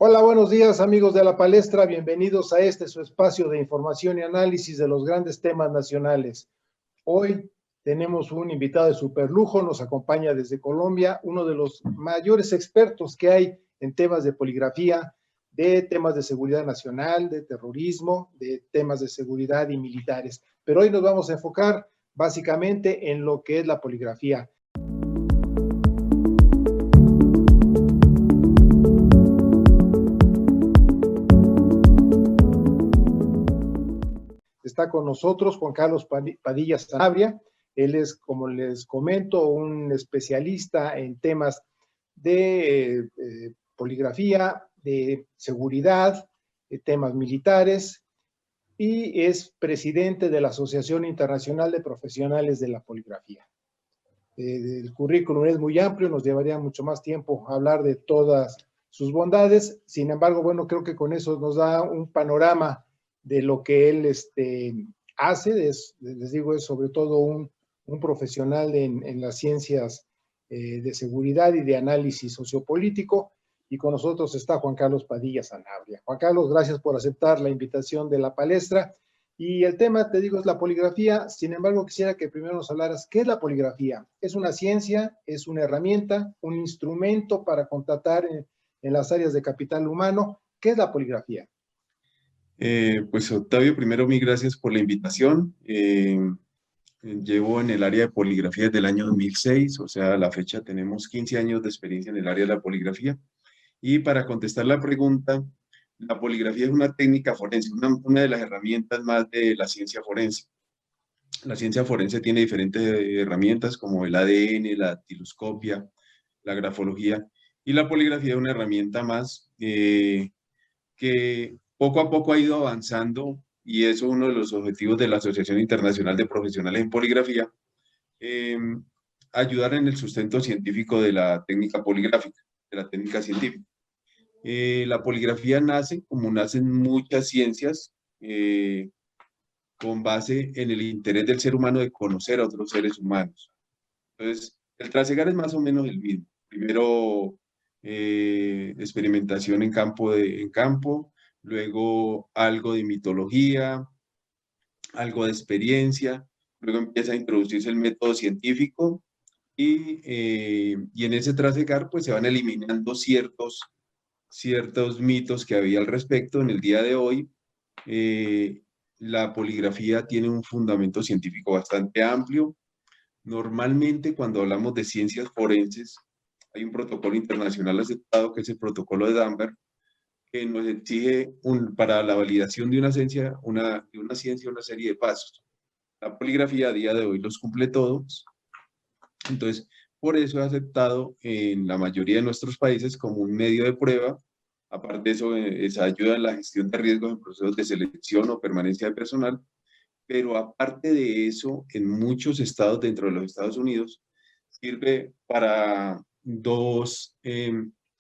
Hola, buenos días amigos de la palestra, bienvenidos a este su espacio de información y análisis de los grandes temas nacionales. Hoy tenemos un invitado de superlujo, nos acompaña desde Colombia, uno de los mayores expertos que hay en temas de poligrafía, de temas de seguridad nacional, de terrorismo, de temas de seguridad y militares. Pero hoy nos vamos a enfocar básicamente en lo que es la poligrafía. Está con nosotros Juan Carlos Padilla Sanabria. Él es, como les comento, un especialista en temas de poligrafía, de seguridad, de temas militares, y es presidente de la Asociación Internacional de Profesionales de la Poligrafía. El currículum es muy amplio, nos llevaría mucho más tiempo hablar de todas sus bondades. Sin embargo, bueno, creo que con eso nos da un panorama de lo que él hace. Les digo, es sobre todo un profesional en las ciencias de seguridad y de análisis sociopolítico. Y con nosotros está Juan Carlos Padilla Sanabria. Juan Carlos, gracias por aceptar la invitación de la palestra. Y el tema, te digo, es la poligrafía. Sin embargo, quisiera que primero nos hablaras, ¿qué es la poligrafía? ¿Es una ciencia? ¿Es una herramienta? ¿Un instrumento para contratar en las áreas de capital humano? ¿Qué es la poligrafía? Pues Octavio, primero mil gracias por la invitación. Llevo en el área de poligrafía desde el año 2006, o sea, a la fecha tenemos 15 años de experiencia en el área de la poligrafía. Y para contestar la pregunta, la poligrafía es una técnica forense, una de las herramientas más de la ciencia forense. La ciencia forense tiene diferentes herramientas como el ADN, la dactiloscopia, la grafología, y la poligrafía es una herramienta más que poco a poco ha ido avanzando, y eso es uno de los objetivos de la Asociación Internacional de Profesionales en Poligrafía, eh, ayudar en el sustento científico de la técnica poligráfica, de la técnica científica. La poligrafía nace, como nacen muchas ciencias, con base en el interés del ser humano de conocer a otros seres humanos. Entonces, el trasegar es más o menos el mismo. Primero, experimentación en campo, luego algo de mitología, algo de experiencia, luego empieza a introducirse el método científico y en ese trasegar pues se van eliminando ciertos mitos que había al respecto. En el día de hoy, eh, la poligrafía tiene un fundamento científico bastante amplio. Normalmente, cuando hablamos de ciencias forenses, hay un protocolo internacional aceptado que es el protocolo de Danvers, que nos exige para la validación de una ciencia, una serie de pasos. La poligrafía a día de hoy los cumple todos, entonces por eso es aceptado en la mayoría de nuestros países como un medio de prueba. Aparte de eso, esa ayuda en la gestión de riesgos en procesos de selección o permanencia de personal. Pero aparte de eso, en muchos estados dentro de los Estados Unidos, sirve para dos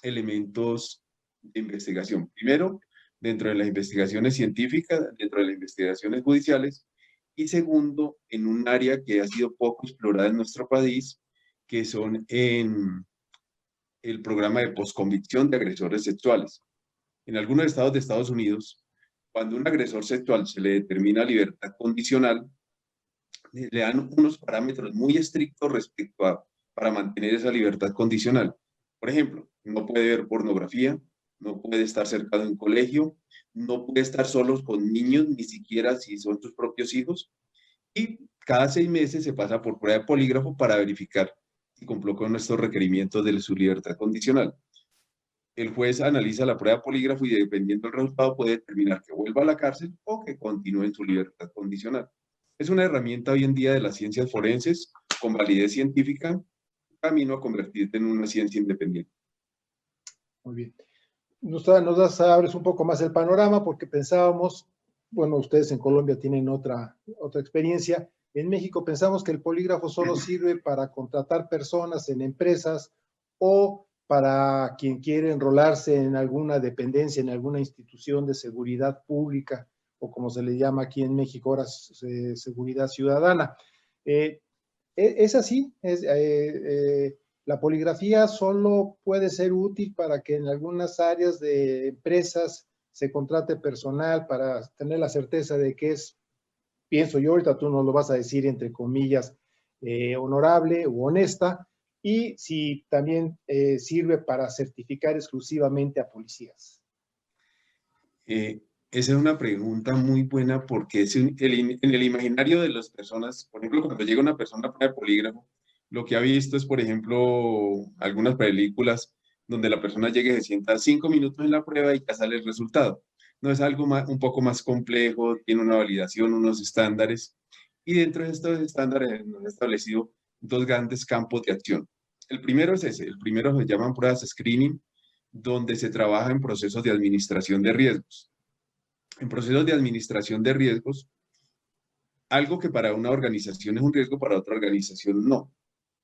elementos de investigación. Primero, dentro de las investigaciones científicas, dentro de las investigaciones judiciales, y segundo, en un área que ha sido poco explorada en nuestro país, que son en el programa de posconvicción de agresores sexuales. En algunos estados de Estados Unidos, cuando un agresor sexual se le determina libertad condicional, le dan unos parámetros muy estrictos respecto a para mantener esa libertad condicional. Por ejemplo, no puede ver pornografía, no puede estar cerca de un colegio, no puede estar solo con niños, ni siquiera si son sus propios hijos, y cada 6 meses se pasa por prueba de polígrafo para verificar si cumplió con nuestros requerimientos de su libertad condicional. El juez analiza la prueba de polígrafo y dependiendo del resultado puede determinar que vuelva a la cárcel o que continúe en su libertad condicional. Es una herramienta hoy en día de las ciencias forenses con validez científica, camino a convertirte en una ciencia independiente. Muy bien. Abres un poco más el panorama porque pensábamos, bueno, ustedes en Colombia tienen otra experiencia. En México pensamos que el polígrafo solo sirve para contratar personas en empresas o para quien quiere enrolarse en alguna dependencia, en alguna institución de seguridad pública, o como se le llama aquí en México ahora, seguridad ciudadana. ¿Es así? La poligrafía solo puede ser útil para que en algunas áreas de empresas se contrate personal para tener la certeza de que es, pienso yo, ahorita tú nos lo vas a decir entre comillas, honorable u honesta, y si también sirve para certificar exclusivamente a policías. Esa es una pregunta muy buena porque en el imaginario de las personas, por ejemplo, cuando llega una persona a prueba de polígrafo, lo que ha visto es, por ejemplo, algunas películas donde la persona llega y se sienta 5 minutos en la prueba y ya sale el resultado. No es algo un poco más complejo, tiene una validación, unos estándares, y dentro de estos estándares nos han establecido dos grandes campos de acción. El primero es ese, el primero se llaman pruebas screening, donde se trabaja en procesos de administración de riesgos. En procesos de administración de riesgos, algo que para una organización es un riesgo, para otra organización no.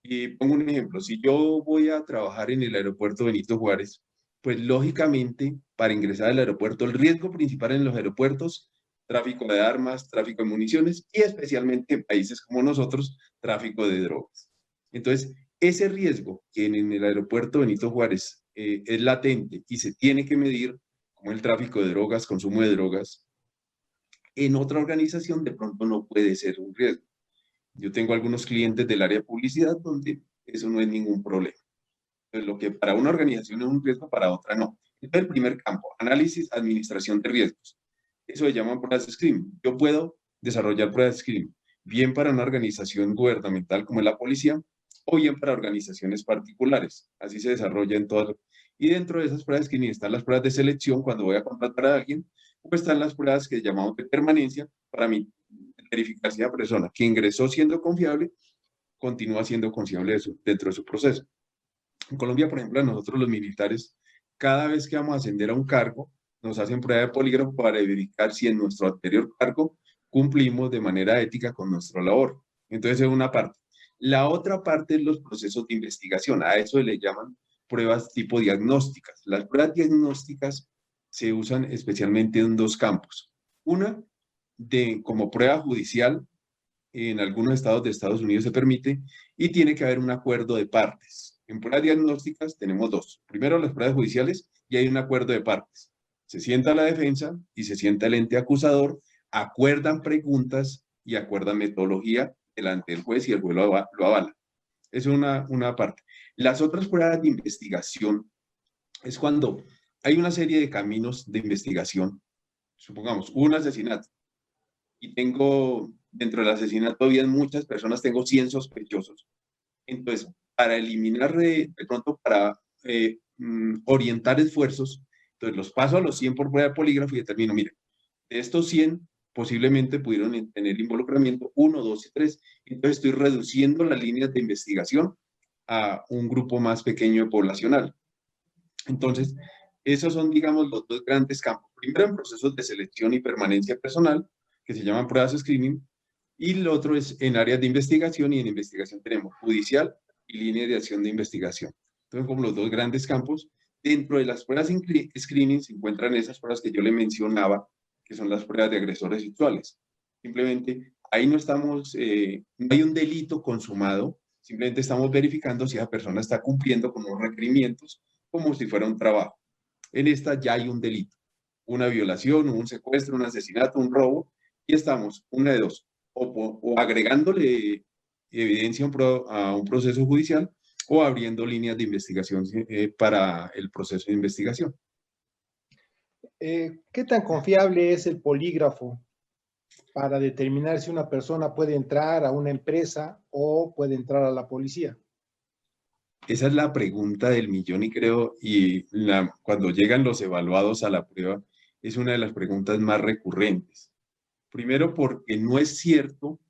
Y pongo un ejemplo, si yo voy a trabajar en el aeropuerto Benito Juárez, pues lógicamente para ingresar al aeropuerto, el riesgo principal en los aeropuertos, tráfico de armas, tráfico de municiones y especialmente en países como nosotros, tráfico de drogas. Entonces, ese riesgo que en el aeropuerto Benito Juárez es latente y se tiene que medir, como el tráfico de drogas, consumo de drogas, en otra organización de pronto no puede ser un riesgo. Yo tengo algunos clientes del área de publicidad donde eso no es ningún problema. Entonces, lo que para una organización es un riesgo, para otra no. Este es el primer campo, análisis, administración de riesgos. Eso se llama pruebas de screening. Yo puedo desarrollar pruebas de screening, bien para una organización gubernamental como es la policía, o bien para organizaciones particulares. Así se desarrolla en todas. Y dentro de esas pruebas de screening están las pruebas de selección cuando voy a contratar a alguien, o están las pruebas que llamamos de permanencia para verificar si la persona que ingresó siendo confiable continúa siendo confiable dentro de su proceso. En Colombia, por ejemplo, a nosotros los militares, cada vez que vamos a ascender a un cargo, nos hacen prueba de polígrafo para verificar si en nuestro anterior cargo cumplimos de manera ética con nuestra labor. Entonces, es una parte. La otra parte es los procesos de investigación. A eso le llaman pruebas tipo diagnósticas. Las pruebas diagnósticas se usan especialmente en dos campos. Una, como prueba judicial, en algunos estados de Estados Unidos se permite, y tiene que haber un acuerdo de partes. En pruebas diagnósticas tenemos dos. Primero las pruebas judiciales y hay un acuerdo de partes. Se sienta la defensa y se sienta el ente acusador, acuerdan preguntas y acuerdan metodología delante del juez y el juez lo avala. Es una parte. Las otras pruebas de investigación es cuando hay una serie de caminos de investigación. Supongamos, un asesinato y tengo, dentro del asesinato había muchas personas, tengo 100 sospechosos. Entonces, para eliminar de pronto, para orientar esfuerzos, entonces los paso a los 100 por prueba de polígrafo y determino, mire, de estos 100 posiblemente pudieron tener involucramiento 1, 2 y 3. Entonces estoy reduciendo las líneas de investigación a un grupo más pequeño poblacional. Entonces, esos son, digamos, los dos grandes campos. Primero, en procesos de selección y permanencia personal, que se llaman pruebas de screening, y el otro es en áreas de investigación, y en investigación tenemos judicial y línea de acción de investigación. Entonces, como los dos grandes campos, dentro de las pruebas de screening se encuentran esas pruebas que yo le mencionaba, que son las pruebas de agresores sexuales. Simplemente, ahí no estamos, no hay un delito consumado, simplemente estamos verificando si esa persona está cumpliendo con los requerimientos como si fuera un trabajo. En esta ya hay un delito, una violación, un secuestro, un asesinato, un robo, y estamos, una de dos, o agregándole evidencia a un proceso judicial o abriendo líneas de investigación para el proceso de investigación. ¿Qué tan confiable es el polígrafo para determinar si una persona puede entrar a una empresa o puede entrar a la policía? Esa es la pregunta del millón y creo, cuando llegan los evaluados a la prueba, es una de las preguntas más recurrentes. Primero, porque no es cierto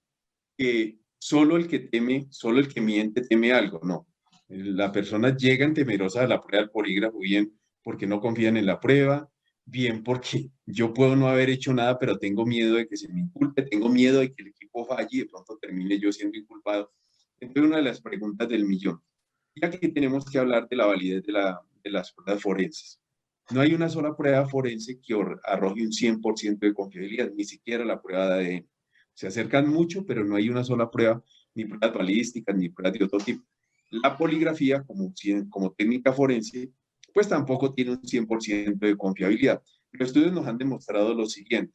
que solo el que teme, solo el que miente teme algo, no. La persona llegan temerosa a la prueba del polígrafo, bien porque no confían en la prueba, bien porque yo puedo no haber hecho nada, pero tengo miedo de que se me inculpe, tengo miedo de que el equipo falle y de pronto termine yo siendo inculpado. Entonces, una de las preguntas del millón. Y aquí tenemos que hablar de la validez de las pruebas forenses. No hay una sola prueba forense que arroje un 100% de confiabilidad, ni siquiera la prueba de ADN. Se acercan mucho, pero no hay una sola prueba, ni pruebas balísticas, ni pruebas de otro tipo. La poligrafía, como técnica forense, pues tampoco tiene un 100% de confiabilidad. Los estudios nos han demostrado lo siguiente,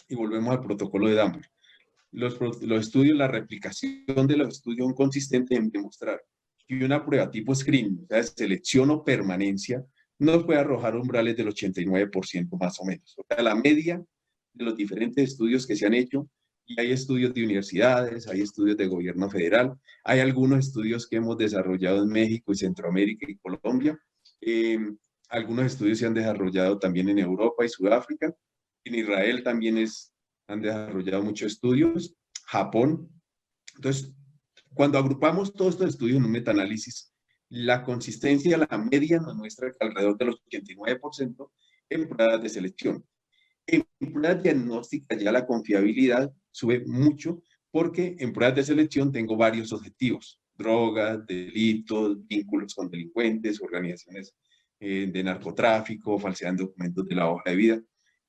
y volvemos al protocolo de Danvers. Los estudios, la replicación de los estudios son consistentes en demostrar que una prueba tipo screening, o sea, de selección o permanencia, nos puede arrojar umbrales del 89% más o menos. O sea, la media de los diferentes estudios que se han hecho, y hay estudios de universidades, hay estudios de gobierno federal, hay algunos estudios que hemos desarrollado en México y Centroamérica y Colombia, eh, algunos estudios se han desarrollado también en Europa y Sudáfrica, en Israel también han desarrollado muchos estudios, Japón. Entonces, cuando agrupamos todos estos estudios en un metaanálisis, la consistencia, la media nos muestra que alrededor del 89% en pruebas de selección. En pruebas diagnósticas ya la confiabilidad sube mucho porque en pruebas de selección tengo varios objetivos: drogas, delitos, vínculos con delincuentes, organizaciones de narcotráfico, falsedad en documentos de la hoja de vida.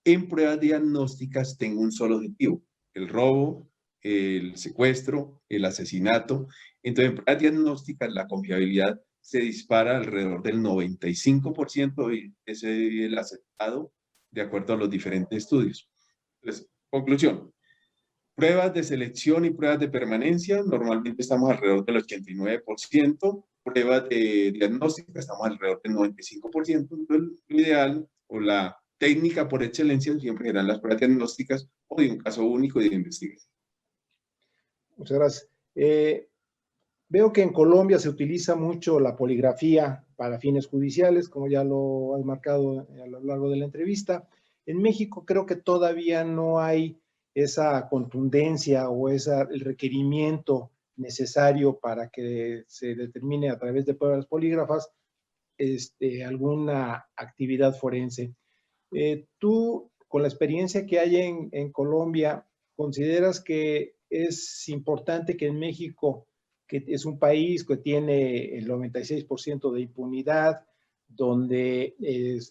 En pruebas diagnósticas tengo un solo objetivo: el robo, el secuestro, el asesinato. Entonces, en pruebas diagnósticas la confiabilidad se dispara alrededor del 95% y ese es el aceptado de acuerdo a los diferentes estudios. Entonces, conclusión: pruebas de selección y pruebas de permanencia, normalmente estamos alrededor del 89%, pruebas de diagnóstica estamos alrededor del 95%, entonces lo ideal o la técnica por excelencia siempre serán las pruebas diagnósticas o de un caso único de investigación. Muchas gracias. Veo que en Colombia se utiliza mucho la poligrafía para fines judiciales, como ya lo has marcado a lo largo de la entrevista. En México creo que todavía no hay esa contundencia o el requerimiento necesario para que se determine a través de pruebas polígrafas alguna actividad forense. Tú, con la experiencia que hay en Colombia, ¿consideras que es importante que en México, que es un país que tiene el 96% de impunidad, donde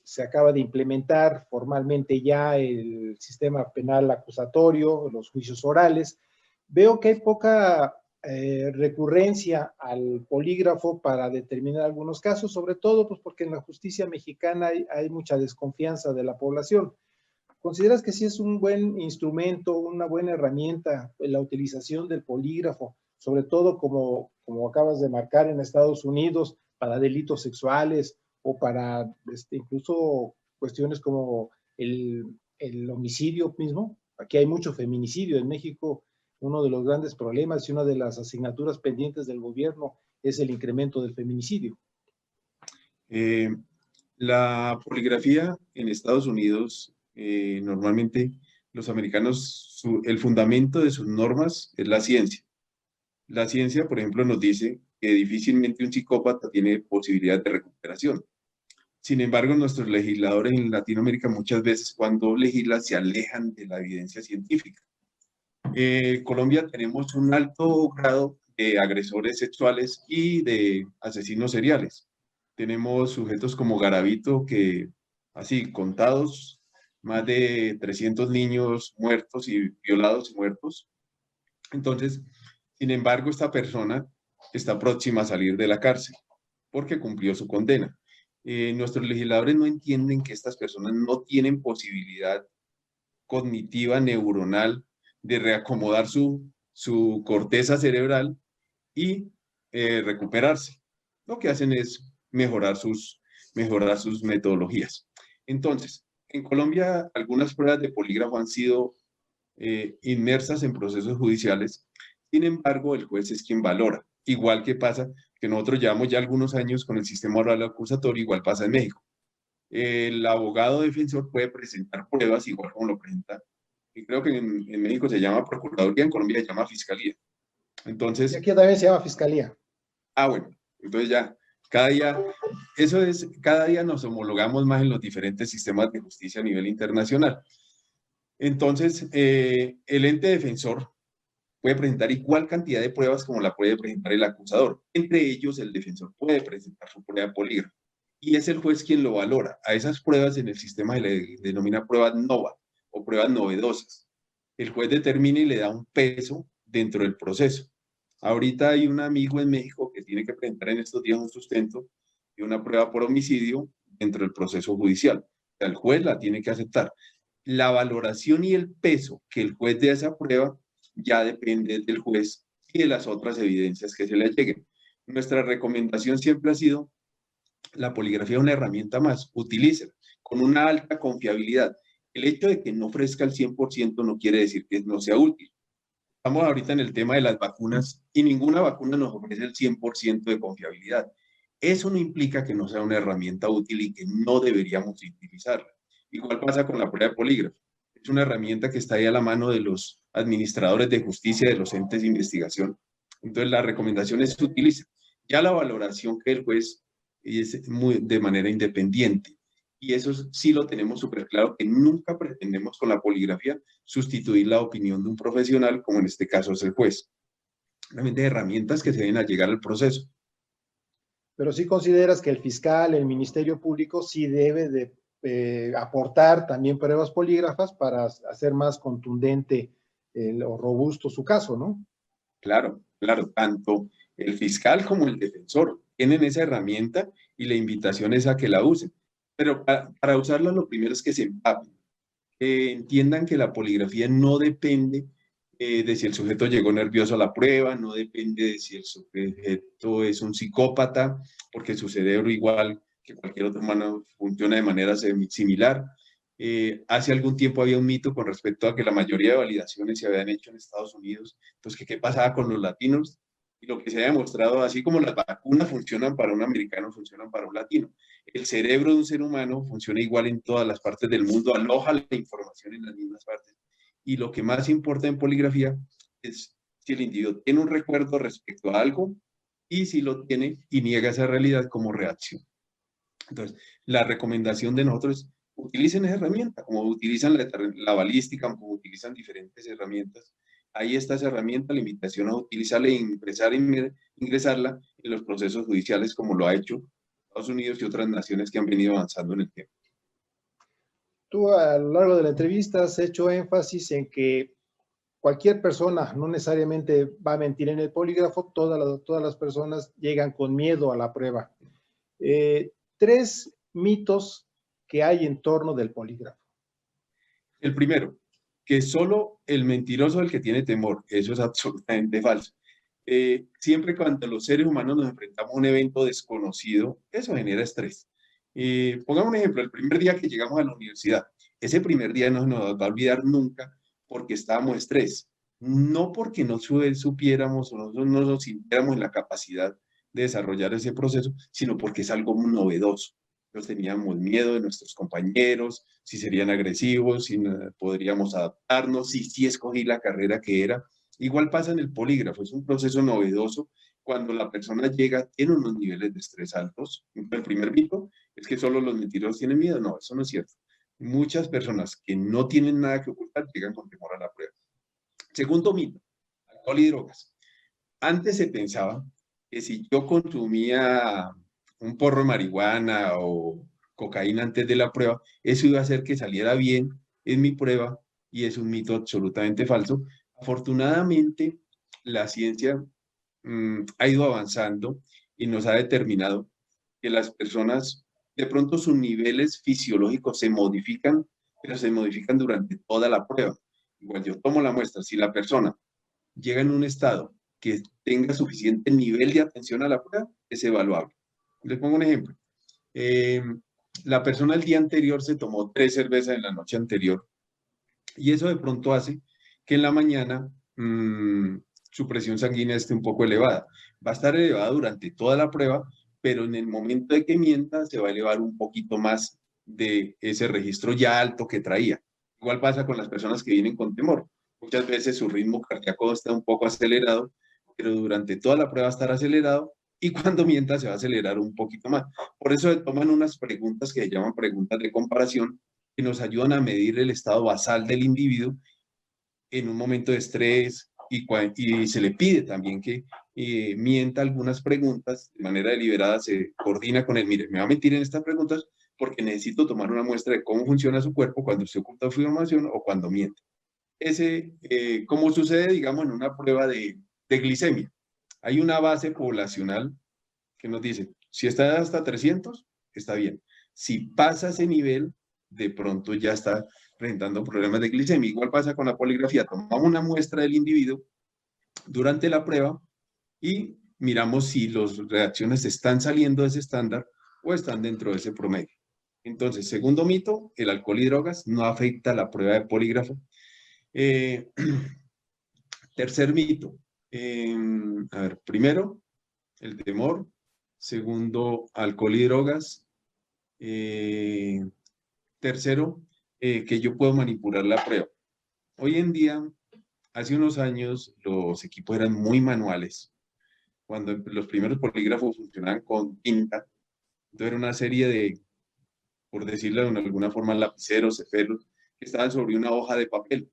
se acaba de implementar formalmente ya el sistema penal acusatorio, los juicios orales, veo que hay poca recurrencia al polígrafo para determinar algunos casos, sobre todo pues porque en la justicia mexicana hay mucha desconfianza de la población. ¿Consideras que sí es un buen instrumento, una buena herramienta la utilización del polígrafo, sobre todo como acabas de marcar en Estados Unidos, para delitos sexuales o para incluso cuestiones como el homicidio mismo? Aquí hay mucho feminicidio en México. Uno de los grandes problemas y una de las asignaturas pendientes del gobierno es el incremento del feminicidio. La poligrafía en Estados Unidos, normalmente los americanos, el fundamento de sus normas es la ciencia. La ciencia, por ejemplo, nos dice que difícilmente un psicópata tiene posibilidad de recuperación. Sin embargo, nuestros legisladores en Latinoamérica muchas veces cuando legislan se alejan de la evidencia científica. En Colombia tenemos un alto grado de agresores sexuales y de asesinos seriales. Tenemos sujetos como Garavito que, así, contados, más de 300 niños muertos y violados y muertos. Entonces, sin embargo, esta persona está próxima a salir de la cárcel porque cumplió su condena. Nuestros legisladores no entienden que estas personas no tienen posibilidad cognitiva, neuronal, de reacomodar su corteza cerebral y recuperarse. Lo que hacen es mejorar sus metodologías. Entonces, en Colombia algunas pruebas de polígrafo han sido inmersas en procesos judiciales. Sin embargo, el juez es quien valora. Igual que pasa que nosotros llevamos ya algunos años con el sistema oral acusatorio, igual pasa en México. El abogado defensor puede presentar pruebas igual como lo presenta, y creo que en México se llama Procuraduría, en Colombia se llama Fiscalía. Entonces, y aquí también se llama Fiscalía. Bueno, entonces ya, cada día nos homologamos más en los diferentes sistemas de justicia a nivel internacional. Entonces, el ente defensor puede presentar igual cantidad de pruebas como la puede presentar el acusador. Entre ellos, el defensor puede presentar su prueba de polígrafo y es el juez quien lo valora. A esas pruebas en el sistema se le denomina pruebas nova o pruebas novedosas. El juez determina y le da un peso dentro del proceso. Ahorita hay un amigo en México que tiene que presentar en estos días un sustento y una prueba por homicidio dentro del proceso judicial. O sea, el juez la tiene que aceptar. La valoración y el peso que el juez dé a esa prueba ya depende del juez y de las otras evidencias que se le lleguen. Nuestra recomendación siempre ha sido: la poligrafía es una herramienta más, utilícela con una alta confiabilidad. El hecho de que no ofrezca el 100% no quiere decir que no sea útil. Estamos ahorita en el tema de las vacunas y ninguna vacuna nos ofrece el 100% de confiabilidad. Eso no implica que no sea una herramienta útil y que no deberíamos utilizarla. Igual pasa con la prueba de polígrafo. Es una herramienta que está ahí a la mano de los administradores de justicia, de los entes de investigación. Entonces, la recomendación es que utilice. Ya la valoración que el juez es de manera independiente. Y eso sí lo tenemos súper claro, que nunca pretendemos con la poligrafía sustituir la opinión de un profesional, como en este caso es el juez. Realmente herramientas que se deben llegar al proceso. Pero sí consideras que el fiscal, el Ministerio Público, sí debe de aportar también pruebas polígrafas para hacer más contundente o robusto su caso, ¿no? Claro, claro, tanto el fiscal como el defensor tienen esa herramienta y la invitación es a que la usen. Pero para usarla lo primero es que se empapen, que entiendan que la poligrafía no depende de si el sujeto llegó nervioso a la prueba, no depende de si el sujeto es un psicópata, porque su cerebro, igual que cualquier otro humano, funciona de manera similar. Hace algún tiempo había un mito con respecto a que la mayoría de validaciones se habían hecho en Estados Unidos, entonces que qué pasaba con los latinos, y lo que se ha demostrado, así como las vacunas funcionan para un americano, funcionan para un latino. El cerebro de un ser humano funciona igual en todas las partes del mundo, aloja la información en las mismas partes. Y lo que más importa en poligrafía es si el individuo tiene un recuerdo respecto a algo y si lo tiene y niega esa realidad como reacción. Entonces, la recomendación de nosotros es: utilicen esa herramienta, como utilizan la balística, como utilizan diferentes herramientas. Ahí está esa herramienta, la invitación a utilizarla e ingresarla en los procesos judiciales, como lo ha hecho Estados Unidos y otras naciones que han venido avanzando en el tema. Tú a lo largo de la entrevista has hecho énfasis en que cualquier persona no necesariamente va a mentir en el polígrafo, todas las personas llegan con miedo a la prueba. 3 mitos que hay en torno del polígrafo. El primero, que solo el mentiroso es el que tiene temor. Eso es absolutamente falso. Siempre cuando los seres humanos nos enfrentamos a un evento desconocido, eso genera estrés. Pongamos un ejemplo: el primer día que llegamos a la universidad, ese primer día no se nos va a olvidar nunca porque estábamos estrés, no porque no supiéramos o no nos sintiéramos en la capacidad de desarrollar ese proceso, sino porque es algo novedoso. Entonces teníamos miedo de nuestros compañeros, si serían agresivos, si podríamos adaptarnos, si escogí la carrera que era. Igual pasa en el polígrafo, es un proceso novedoso. Cuando la persona llega, tiene unos niveles de estrés altos. El primer mito es que solo los mentirosos tienen miedo. No, eso no es cierto. Muchas personas que no tienen nada que ocultar llegan con temor a la prueba. Segundo mito: alcohol y drogas. Antes se pensaba que si yo consumía un porro de marihuana o cocaína antes de la prueba, eso iba a hacer que saliera bien en mi prueba, y es un mito absolutamente falso. Afortunadamente, la ciencia ha ido avanzando y nos ha determinado que las personas, de pronto sus niveles fisiológicos se modifican, pero se modifican durante toda la prueba. Igual yo tomo la muestra, si la persona llega en un estado que tenga suficiente nivel de atención a la prueba, es evaluable. Les pongo un ejemplo. Eh, la persona el día anterior se tomó 3 cervezas en la noche anterior, y eso de pronto hace que en la mañana su presión sanguínea esté un poco elevada. Va a estar elevada durante toda la prueba, pero en el momento de que mienta se va a elevar un poquito más de ese registro ya alto que traía. Igual pasa con las personas que vienen con temor. Muchas veces su ritmo cardíaco está un poco acelerado, pero durante toda la prueba va a estar acelerado, y cuando mienta se va a acelerar un poquito más. Por eso se toman unas preguntas que se llaman preguntas de comparación, que nos ayudan a medir el estado basal del individuo en un momento de estrés, y se le pide también que mienta algunas preguntas de manera deliberada. Se coordina con él: mire, me va a mentir en estas preguntas porque necesito tomar una muestra de cómo funciona su cuerpo cuando se oculta información o cuando miente. Como sucede, digamos, en una prueba de glicemia. Hay una base poblacional que nos dice, si está hasta 300, está bien. Si pasa ese nivel, de pronto ya está presentando problemas de glicemia. Igual pasa con la poligrafía. Tomamos una muestra del individuo durante la prueba y miramos si las reacciones están saliendo de ese estándar o están dentro de ese promedio. Entonces, segundo mito, el alcohol y drogas no afecta la prueba de polígrafo. Tercer mito, a ver, primero, el temor. Segundo, alcohol y drogas. Tercero, que yo puedo manipular la prueba. Hoy en día, hace unos años, los equipos eran muy manuales. Cuando los primeros polígrafos funcionaban con tinta, entonces era una serie de, por decirlo de alguna forma, lapiceros, ceferos, que estaban sobre una hoja de papel.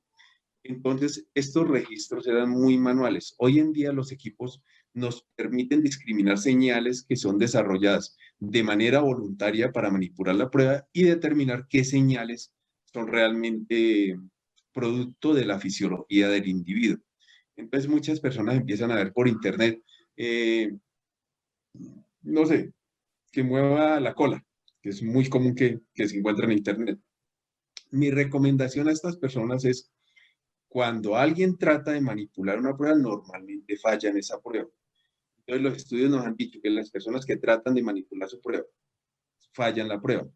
Entonces, estos registros eran muy manuales. Hoy en día los equipos nos permiten discriminar señales que son desarrolladas de manera voluntaria para manipular la prueba y determinar qué señales son realmente producto de la fisiología del individuo. Entonces, muchas personas empiezan a ver por internet, no sé, que mueva la cola, que es muy común que se encuentre en internet. Mi recomendación a estas personas es, cuando alguien trata de manipular una prueba, normalmente falla en esa prueba. Entonces, los estudios nos han dicho que las personas que tratan de manipular su prueba, fallan la prueba.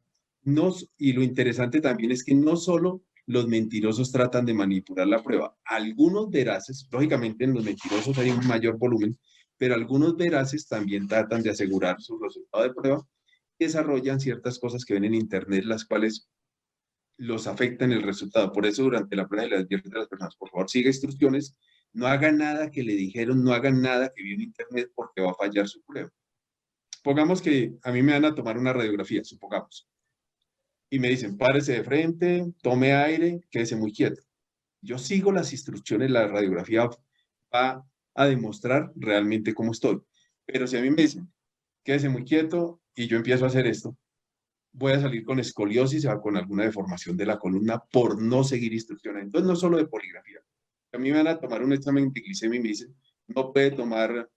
No, y lo interesante también es que no solo los mentirosos tratan de manipular la prueba, algunos veraces, lógicamente en los mentirosos hay un mayor volumen, pero algunos veraces también tratan de asegurar su resultado de prueba y desarrollan ciertas cosas que ven en internet, las cuales los afecta en el resultado. Por eso durante la prueba le advierte a las personas, por favor, siga instrucciones, no haga nada que le dijeron, no hagan nada que vio en internet porque va a fallar su prueba. Pongamos que a mí me van a tomar una radiografía, supongamos, y me dicen, párese de frente, tome aire, quédese muy quieto. Yo sigo las instrucciones, la radiografía va a demostrar realmente cómo estoy. Pero si a mí me dicen, quédese muy quieto y yo empiezo a hacer esto, voy a salir con escoliosis o con alguna deformación de la columna por no seguir instrucciones. Entonces, no solo de poligrafía. A mí me van a tomar un examen de glicemia y me dicen, no puede tomar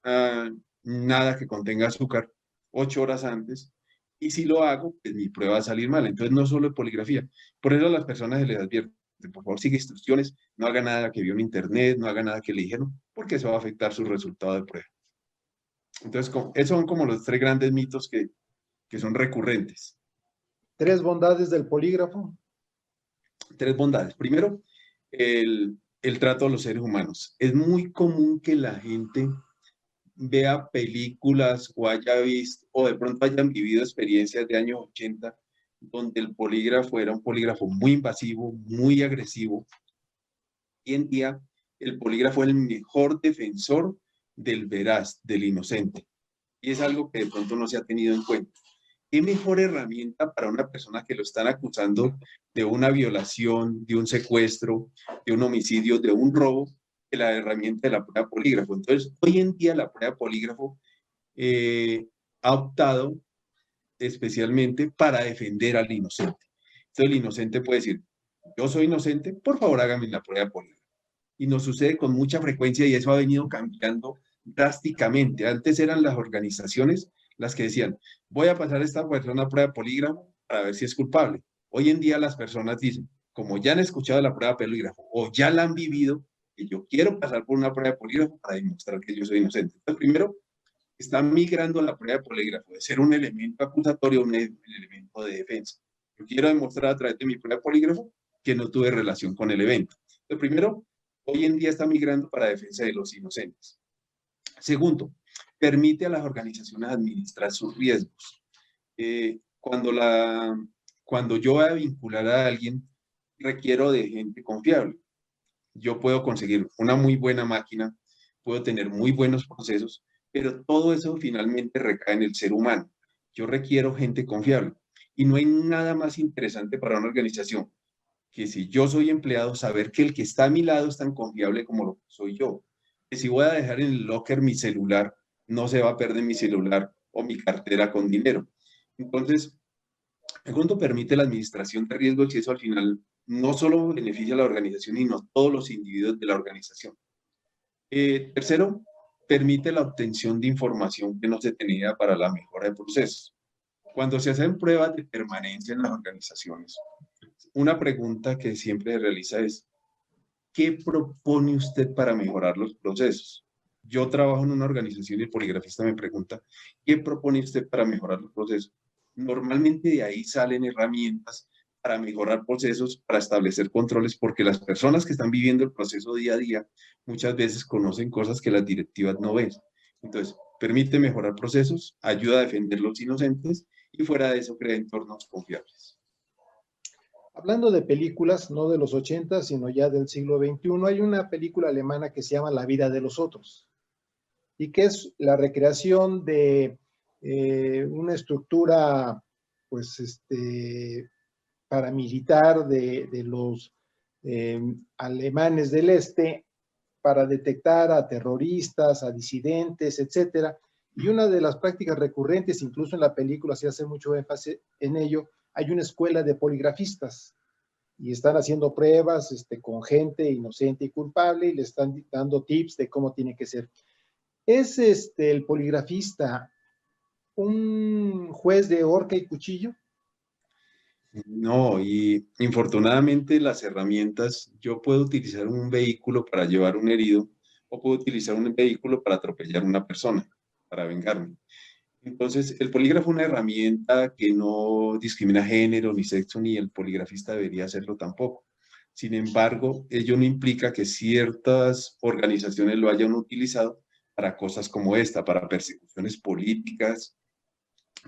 nada que contenga azúcar 8 horas antes. Y si lo hago, pues mi prueba va a salir mal. Entonces, no solo de poligrafía. Por eso a las personas se les advierte, por favor, sigue instrucciones, no haga nada que vio en internet, no haga nada que le dijeron, porque eso va a afectar su resultado de prueba. Entonces, esos son como los 3 grandes mitos que son recurrentes. 3 bondades del polígrafo. 3 bondades. Primero, el trato a los seres humanos. Es muy común que la gente vea películas o haya visto, o de pronto hayan vivido experiencias de años 80, donde el polígrafo era un polígrafo muy invasivo, muy agresivo. Hoy en día, el polígrafo es el mejor defensor del veraz, del inocente. Y es algo que de pronto no se ha tenido en cuenta. ¿Qué mejor herramienta para una persona que lo están acusando de una violación, de un secuestro, de un homicidio, de un robo, que la herramienta de la prueba polígrafo? Entonces, hoy en día la prueba polígrafo ha optado especialmente para defender al inocente. Entonces, el inocente puede decir, yo soy inocente, por favor hágame la prueba polígrafo. Y nos sucede con mucha frecuencia y eso ha venido cambiando drásticamente. Antes eran las organizaciones las que decían, voy a pasar a esta persona a prueba de polígrafo para ver si es culpable. Hoy en día las personas dicen, como ya han escuchado la prueba de polígrafo o ya la han vivido, que yo quiero pasar por una prueba de polígrafo para demostrar que yo soy inocente. Entonces, primero, está migrando la prueba de polígrafo de ser un elemento acusatorio a un elemento de defensa. Yo quiero demostrar a través de mi prueba de polígrafo que no tuve relación con el evento. Entonces, primero, hoy en día está migrando para defensa de los inocentes. Segundo, permite a las organizaciones administrar sus riesgos. Cuando yo voy a vincular a alguien, requiero de gente confiable. Yo puedo conseguir una muy buena máquina, puedo tener muy buenos procesos, pero todo eso finalmente recae en el ser humano. Yo requiero gente confiable. Y no hay nada más interesante para una organización que, si yo soy empleado, saber que el que está a mi lado es tan confiable como lo soy yo. Que si voy a dejar en el locker mi celular, no se va a perder mi celular o mi cartera con dinero. Entonces, el fondo permite la administración de riesgos y eso al final no solo beneficia a la organización, sino a todos los individuos de la organización. Tercero, permite la obtención de información que no se tenía para la mejora de procesos. Cuando se hacen pruebas de permanencia en las organizaciones, una pregunta que siempre se realiza es, ¿qué propone usted para mejorar los procesos? Yo trabajo en una organización y el poligrafista me pregunta, ¿qué propone usted para mejorar los procesos? Normalmente de ahí salen herramientas para mejorar procesos, para establecer controles, porque las personas que están viviendo el proceso día a día muchas veces conocen cosas que las directivas no ven. Entonces, permite mejorar procesos, ayuda a defender los inocentes y fuera de eso crea entornos confiables. Hablando de películas, no de los 80, sino ya del siglo XXI, hay una película alemana que se llama La vida de los otros y que es la recreación de una estructura, pues, paramilitar de los alemanes del este para detectar a terroristas, a disidentes, etcétera. Y una de las prácticas recurrentes, incluso en la película se hace mucho énfasis en ello, hay una escuela de poligrafistas y están haciendo pruebas con gente inocente y culpable y le están dando tips de cómo tiene que ser. ¿Es el poligrafista un juez de horca y cuchillo? No, y infortunadamente las herramientas, yo puedo utilizar un vehículo para llevar un herido o puedo utilizar un vehículo para atropellar a una persona, para vengarme. Entonces, el polígrafo es una herramienta que no discrimina género ni sexo, ni el poligrafista debería hacerlo tampoco. Sin embargo, ello no implica que ciertas organizaciones lo hayan utilizado para cosas como esta, para persecuciones políticas,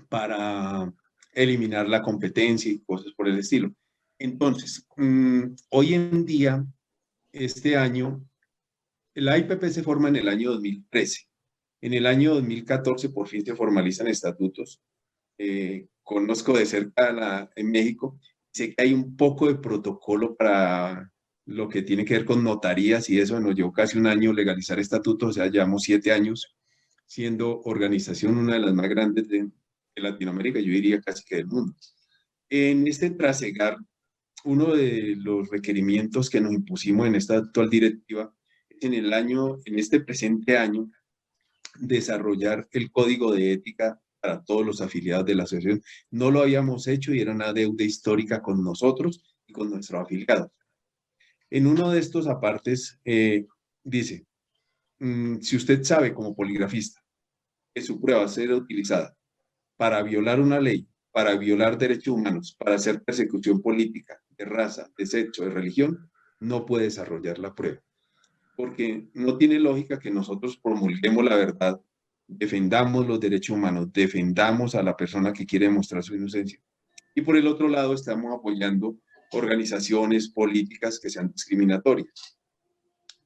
para eliminar la competencia y cosas por el estilo. Entonces, hoy en día, este año, la IPP se forma en el año 2013. En el año 2014 por fin se formalizan estatutos. Conozco de cerca en México, sé que hay un poco de protocolo para lo que tiene que ver con notarías y eso, nos llevó casi un año legalizar estatutos, o sea, llevamos 7 años siendo organización una de las más grandes de Latinoamérica, yo diría casi que del mundo. En este trasegar, uno de los requerimientos que nos impusimos en esta actual directiva es en este presente año, desarrollar el código de ética para todos los afiliados de la asociación. No lo habíamos hecho y era una deuda histórica con nosotros y con nuestros afiliados. En uno de estos apartes dice, si usted sabe como poligrafista que su prueba será utilizada para violar una ley, para violar derechos humanos, para hacer persecución política, de raza, de sexo, de religión, no puede desarrollar la prueba. Porque no tiene lógica que nosotros promulguemos la verdad, defendamos los derechos humanos, defendamos a la persona que quiere demostrar su inocencia. Y por el otro lado estamos apoyando organizaciones políticas que sean discriminatorias.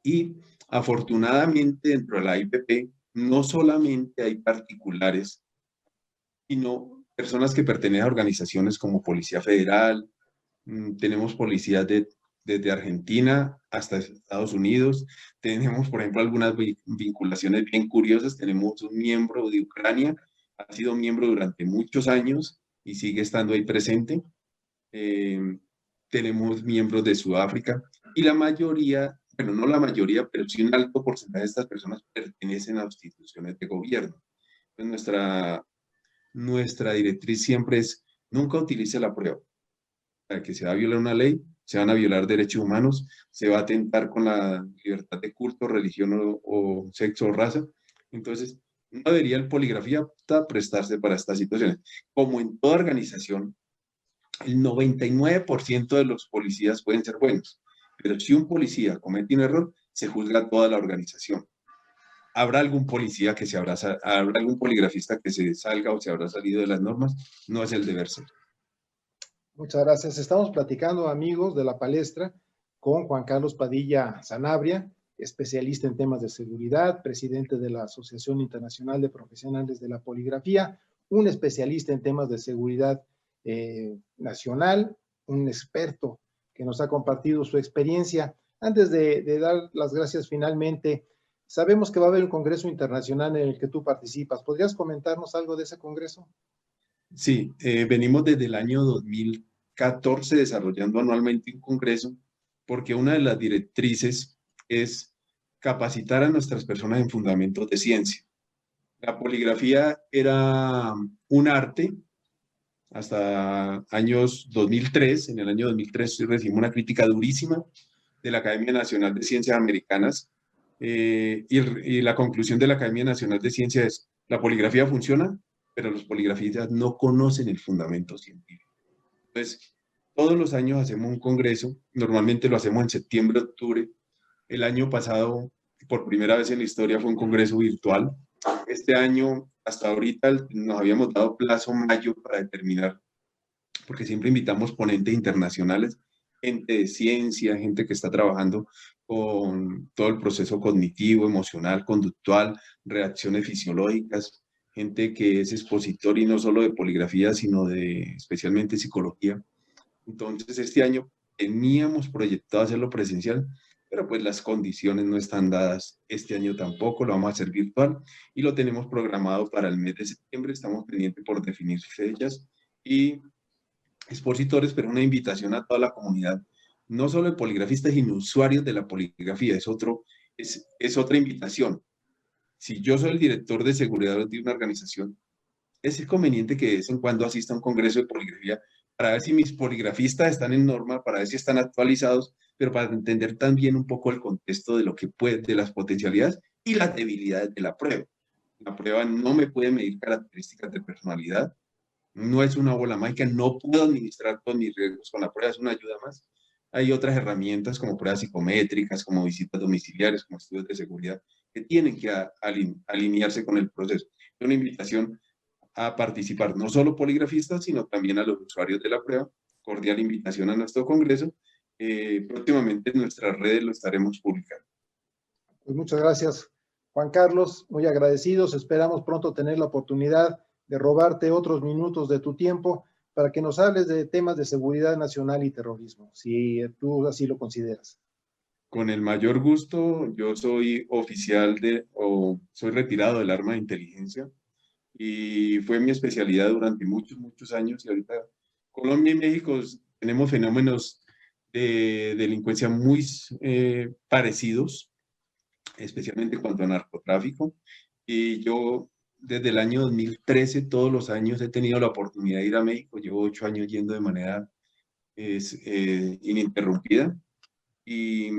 Y afortunadamente dentro de la IPP no solamente hay particulares, sino personas que pertenecen a organizaciones como Policía Federal, tenemos policías desde Argentina hasta Estados Unidos, tenemos, por ejemplo, algunas vinculaciones bien curiosas, tenemos un miembro de Ucrania, ha sido miembro durante muchos años y sigue estando ahí presente, tenemos miembros de Sudáfrica y la mayoría, bueno, no la mayoría, pero sí un alto porcentaje de estas personas pertenecen a instituciones de gobierno. Entonces, nuestra directriz siempre es, nunca utilice la prueba. Para que se va a violar una ley, se van a violar derechos humanos, se va a atentar con la libertad de culto, religión o sexo o raza. Entonces, no debería el poligrafista prestarse para estas situaciones. Como en toda organización, el 99% de los policías pueden ser buenos, pero si un policía comete un error, se juzga a toda la organización. ¿Habrá algún policía que se abraza, habrá algún poligrafista que se salga o se habrá salido de las normas? No es el deber ser. Muchas gracias. Estamos platicando, amigos, de la palestra con Juan Carlos Padilla Sanabria, especialista en temas de seguridad, presidente de la Asociación Internacional de Profesionales de la Poligrafía, un especialista en temas de seguridad nacional, un experto que nos ha compartido su experiencia. Antes de dar las gracias finalmente, sabemos que va a haber un congreso internacional en el que tú participas. ¿Podrías comentarnos algo de ese congreso? Sí, venimos desde el año 2014 desarrollando anualmente un congreso porque una de las directrices es capacitar a nuestras personas en fundamentos de ciencia. La poligrafía era un arte hasta años 2003. En el año 2003 recibimos una crítica durísima de la Academia Nacional de Ciencias Americanas, y la conclusión de la Academia Nacional de Ciencias es: la poligrafía funciona, pero los poligrafistas no conocen el fundamento científico. Entonces, todos los años hacemos un congreso, normalmente lo hacemos en septiembre, octubre. El año pasado, por primera vez en la historia, fue un congreso virtual. Este año, hasta ahorita, nos habíamos dado plazo mayo para determinar, porque siempre invitamos ponentes internacionales, gente de ciencia, gente que está trabajando con todo el proceso cognitivo, emocional, conductual, reacciones fisiológicas, gente que es expositor y no solo de poligrafía, sino de especialmente psicología. Entonces, este año teníamos proyectado hacerlo presencial, pero pues las condiciones no están dadas. Este año tampoco, lo vamos a hacer virtual y lo tenemos programado para el mes de septiembre. Estamos pendientes por definir fechas y expositores, pero una invitación a toda la comunidad, no solo de poligrafistas, sino usuarios de la poligrafía. Es otra invitación. Si yo soy el director de seguridad de una organización, es conveniente que de vez en cuando asista a un congreso de poligrafía para ver si mis poligrafistas están en norma, para ver si están actualizados, pero para entender también un poco el contexto de lo que puede, de las potencialidades y las debilidades de la prueba. La prueba no me puede medir características de personalidad, no es una bola mágica, no puedo administrar todos mis riesgos con la prueba, es una ayuda más. Hay otras herramientas como pruebas psicométricas, como visitas domiciliares, como estudios de seguridad, que tienen que alinearse con el proceso. Es una invitación a participar, no solo poligrafistas, sino también a los usuarios de la prueba. Cordial invitación a nuestro congreso. Próximamente en nuestras redes lo estaremos publicando. Pues muchas gracias, Juan Carlos, muy agradecidos. Esperamos pronto tener la oportunidad de robarte otros minutos de tu tiempo para que nos hables de temas de seguridad nacional y terrorismo, si tú así lo consideras. Con el mayor gusto. Yo soy soy retirado del arma de inteligencia y fue mi especialidad durante muchos, muchos años. Y ahorita Colombia y México tenemos fenómenos de delincuencia muy parecidos, especialmente en cuanto a narcotráfico. Y yo desde el año 2013, todos los años he tenido la oportunidad de ir a México. Llevo 8 años yendo de manera ininterrumpida. Y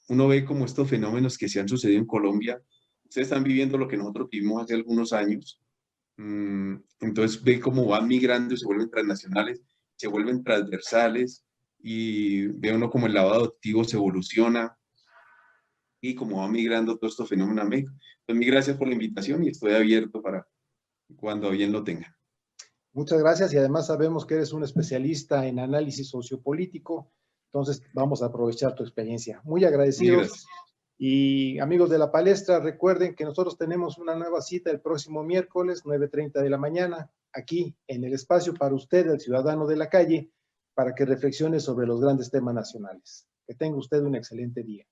uno ve como estos fenómenos que se han sucedido en Colombia, ustedes están viviendo lo que nosotros vivimos hace algunos años. Entonces ve cómo van migrando y se vuelven transnacionales, se vuelven transversales, y ve uno como el lavado de activos se evoluciona y cómo va migrando todo estos fenómenos a México. Pues mil gracias por la invitación y estoy abierto para cuando bien lo tenga. Muchas gracias, y además sabemos que eres un especialista en análisis sociopolítico, entonces vamos a aprovechar tu experiencia. Muy agradecidos. Y amigos de la palestra, recuerden que nosotros tenemos una nueva cita el próximo miércoles, 9:30 de la mañana, aquí en el espacio para usted, el ciudadano de la calle, para que reflexione sobre los grandes temas nacionales. Que tenga usted un excelente día.